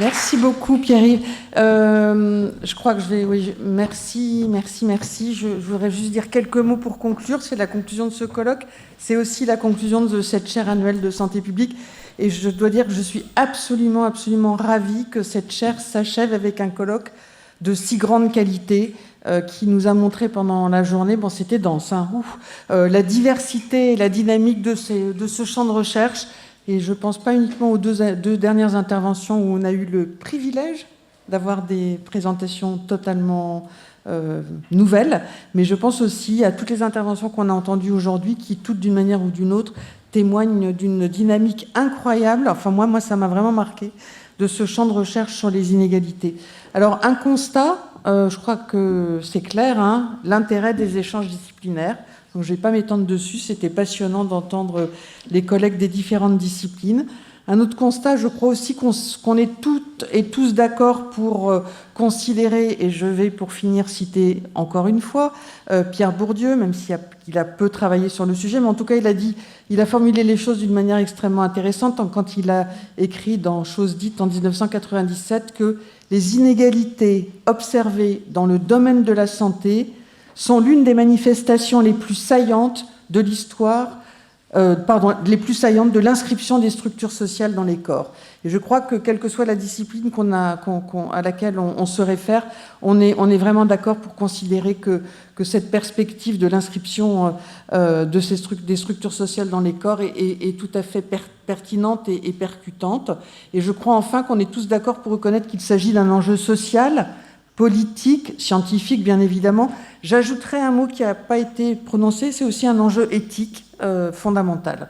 Merci beaucoup, Pierre-Yves. Je crois que je vais... Oui, merci. Je voudrais juste dire quelques mots pour conclure. C'est la conclusion de ce colloque. C'est aussi la conclusion de cette chaire annuelle de santé publique. Et je dois dire que je suis absolument ravie que cette chaire s'achève avec un colloque de si grande qualité qui nous a montré pendant la journée, bon, c'était dense, hein, la diversité et la dynamique de ce champ de recherche. Et je ne pense pas uniquement aux deux dernières interventions où on a eu le privilège d'avoir des présentations totalement nouvelles, mais je pense aussi à toutes les interventions qu'on a entendues aujourd'hui qui, toutes d'une manière ou d'une autre, témoignent d'une dynamique incroyable. Enfin, moi, ça m'a vraiment marqué, de ce champ de recherche sur les inégalités. Alors, un constat, je crois que c'est clair, hein, l'intérêt des échanges disciplinaires. Donc, je ne vais pas m'étendre dessus, c'était passionnant d'entendre les collègues des différentes disciplines. Un autre constat, je crois aussi qu'on est toutes et tous d'accord pour considérer, et je vais pour finir citer encore une fois Pierre Bourdieu, même s'il a peu travaillé sur le sujet, mais en tout cas il a formulé les choses d'une manière extrêmement intéressante quand il a écrit dans Choses dites en 1997 que les inégalités observées dans le domaine de la santé sont l'une des manifestations les plus saillantes de l'histoire, les plus saillantes de l'inscription des structures sociales dans les corps. Et je crois que quelle que soit la discipline à laquelle on se réfère, on est vraiment d'accord pour considérer que cette perspective de l'inscription des structures sociales dans les corps est tout à fait pertinente et percutante. Et je crois enfin qu'on est tous d'accord pour reconnaître qu'il s'agit d'un enjeu social, politique, scientifique, bien évidemment. J'ajouterai un mot qui n'a pas été prononcé, c'est aussi un enjeu éthique fondamental.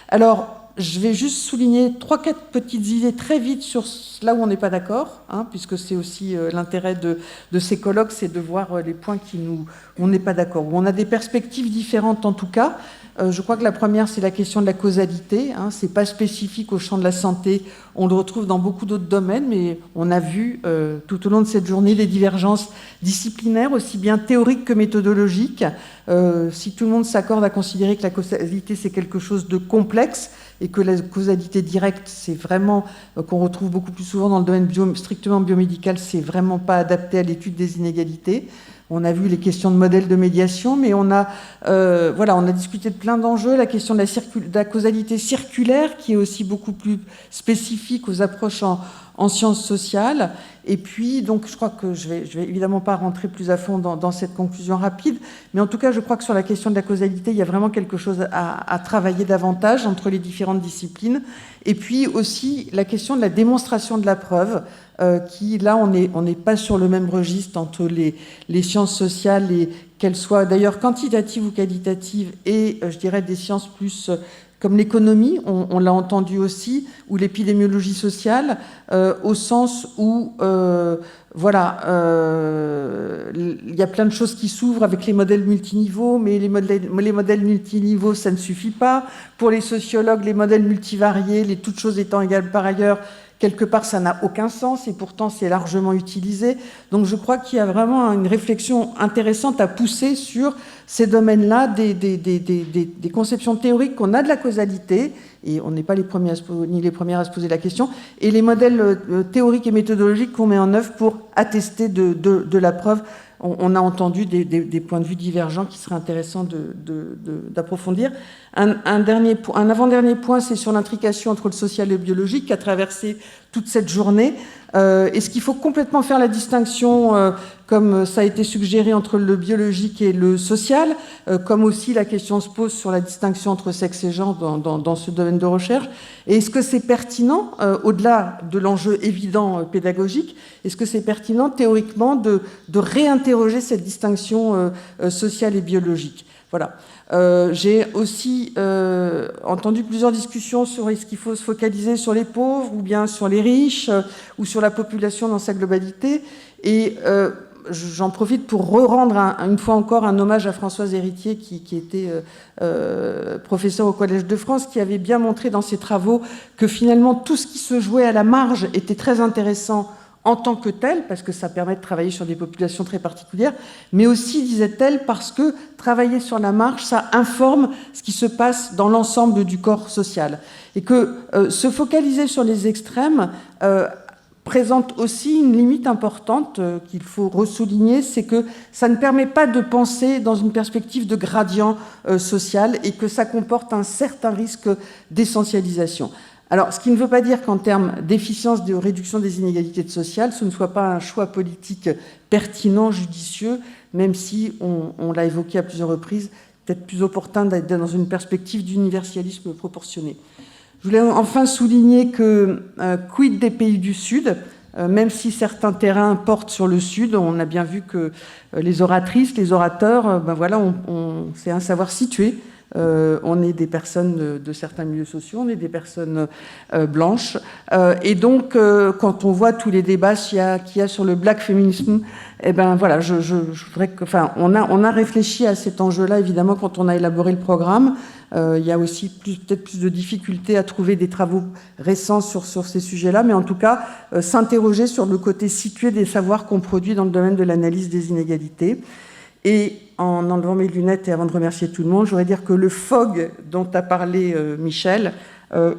Alors, je vais juste souligner 3-4 petites idées très vite sur là où on n'est pas d'accord, hein, puisque c'est aussi l'intérêt de ces colloques, c'est de voir les points où on n'est pas d'accord, où on a des perspectives différentes en tout cas. Je crois que la première, c'est la question de la causalité. Hein, c'est pas spécifique au champ de la santé. On le retrouve dans beaucoup d'autres domaines, mais on a vu tout au long de cette journée des divergences disciplinaires, aussi bien théoriques que méthodologiques. Si tout le monde s'accorde à considérer que la causalité, c'est quelque chose de complexe, et que la causalité directe, c'est vraiment, qu'on retrouve beaucoup plus souvent dans le domaine strictement biomédical, c'est vraiment pas adapté à l'étude des inégalités. On a vu les questions de modèles de médiation, mais on a discuté de plein d'enjeux, la question de la causalité circulaire, qui est aussi beaucoup plus spécifique aux approches en sciences sociales. Et puis, donc, je crois que je vais évidemment pas rentrer plus à fond dans cette conclusion rapide, mais en tout cas, je crois que sur la question de la causalité, il y a vraiment quelque chose à travailler davantage entre les différentes disciplines. Et puis aussi, la question de la démonstration de la preuve, qui, là, on n'est pas sur le même registre entre les sciences sociales, et qu'elles soient d'ailleurs quantitatives ou qualitatives, et je dirais des sciences plus comme l'économie, on l'a entendu aussi, ou l'épidémiologie sociale, au sens où, il y a plein de choses qui s'ouvrent avec les modèles multiniveaux, mais les modèles multiniveaux, ça ne suffit pas. Pour les sociologues, les modèles multivariés, les toutes choses étant égales par ailleurs, quelque part, ça n'a aucun sens, et pourtant, c'est largement utilisé. Donc, je crois qu'il y a vraiment une réflexion intéressante à pousser sur ces domaines-là, des conceptions théoriques qu'on a de la causalité, et on n'est pas les premiers à se poser la question, et les modèles théoriques et méthodologiques qu'on met en œuvre pour attester de la preuve. On a entendu des points de vue divergents qui seraient intéressants d'approfondir. Un avant-dernier point, c'est sur l'intrication entre le social et le biologique qui a traversé toute cette journée. Est-ce qu'il faut complètement faire la distinction, comme ça a été suggéré, entre le biologique et le social, comme aussi la question se pose sur la distinction entre sexe et genre dans ce domaine de recherche? Et est-ce que c'est pertinent, au-delà de l'enjeu évident pédagogique, est-ce que c'est pertinent théoriquement de réinterroger cette distinction sociale et biologique? Voilà. J'ai aussi entendu plusieurs discussions sur est-ce qu'il faut se focaliser sur les pauvres ou bien sur les riches ou sur la population dans sa globalité. Et j'en profite pour rendre une fois encore un hommage à Françoise Héritier qui était professeure au Collège de France, qui avait bien montré dans ses travaux que finalement tout ce qui se jouait à la marge était très intéressant en tant que tel, parce que ça permet de travailler sur des populations très particulières, mais aussi, disait-elle, parce que travailler sur la marge, ça informe ce qui se passe dans l'ensemble du corps social. Et que se focaliser sur les extrêmes présente aussi une limite importante qu'il faut ressouligner, c'est que ça ne permet pas de penser dans une perspective de gradient social et que ça comporte un certain risque d'essentialisation. Alors, ce qui ne veut pas dire qu'en termes d'efficience de réduction des inégalités sociales, ce ne soit pas un choix politique pertinent, judicieux, même si, on l'a évoqué à plusieurs reprises, peut-être plus opportun d'être dans une perspective d'universalisme proportionné. Je voulais enfin souligner que, quid des pays du Sud, même si certains terrains portent sur le Sud, on a bien vu que les oratrices, les orateurs, c'est un savoir situé. On est des personnes de certains milieux sociaux, on est des personnes blanches. Et donc, quand on voit tous les débats qu'il y a sur le black feminism, je voudrais que, on a réfléchi à cet enjeu-là, évidemment, quand on a élaboré le programme. Il y a aussi peut-être plus de difficultés à trouver des travaux récents sur ces sujets-là, mais en tout cas, s'interroger sur le côté situé des savoirs qu'on produit dans le domaine de l'analyse des inégalités. Et en enlevant mes lunettes et avant de remercier tout le monde, je voudrais dire que le FOG dont a parlé Michel,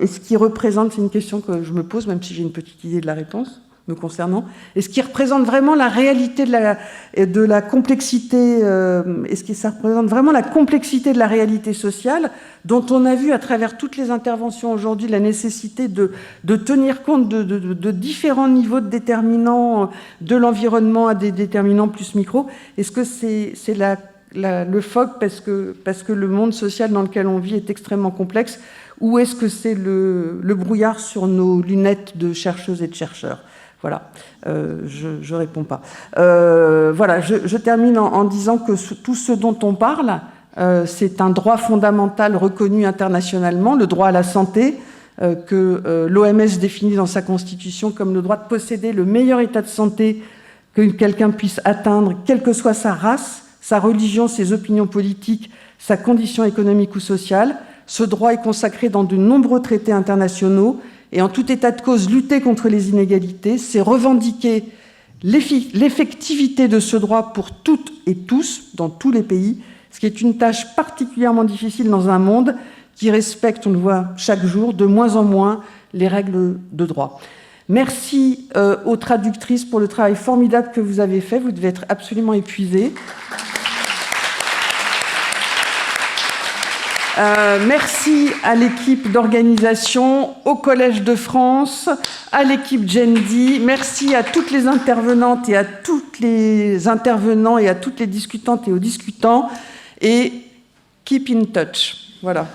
est-ce qu'il représente, c'est une question que je me pose, même si j'ai une petite idée de la réponse me concernant, est-ce qu'il représente vraiment la réalité de la complexité, est-ce que ça représente vraiment la complexité de la réalité sociale, dont on a vu à travers toutes les interventions aujourd'hui la nécessité de tenir compte de différents niveaux de déterminants de l'environnement à des déterminants plus micro. Est-ce que c'est le FOG parce que le monde social dans lequel on vit est extrêmement complexe, ou est-ce que c'est le brouillard sur nos lunettes de chercheuses et de chercheurs ? Voilà, je réponds pas. Je termine en disant que tout ce dont on parle, c'est un droit fondamental reconnu internationalement, le droit à la santé, que l'OMS définit dans sa constitution comme le droit de posséder le meilleur état de santé que quelqu'un puisse atteindre, quelle que soit sa race, sa religion, ses opinions politiques, sa condition économique ou sociale. Ce droit est consacré dans de nombreux traités internationaux. Et en tout état de cause, lutter contre les inégalités, c'est revendiquer l'effectivité de ce droit pour toutes et tous, dans tous les pays, ce qui est une tâche particulièrement difficile dans un monde qui respecte, on le voit chaque jour, de moins en moins les règles de droit. Merci aux traductrices pour le travail formidable que vous avez fait. Vous devez être absolument épuisées. Merci à l'équipe d'organisation, au Collège de France, à l'équipe Gendi. Merci à toutes les intervenantes et à tous les intervenants et à toutes les discutantes et aux discutants. Et keep in touch. Voilà.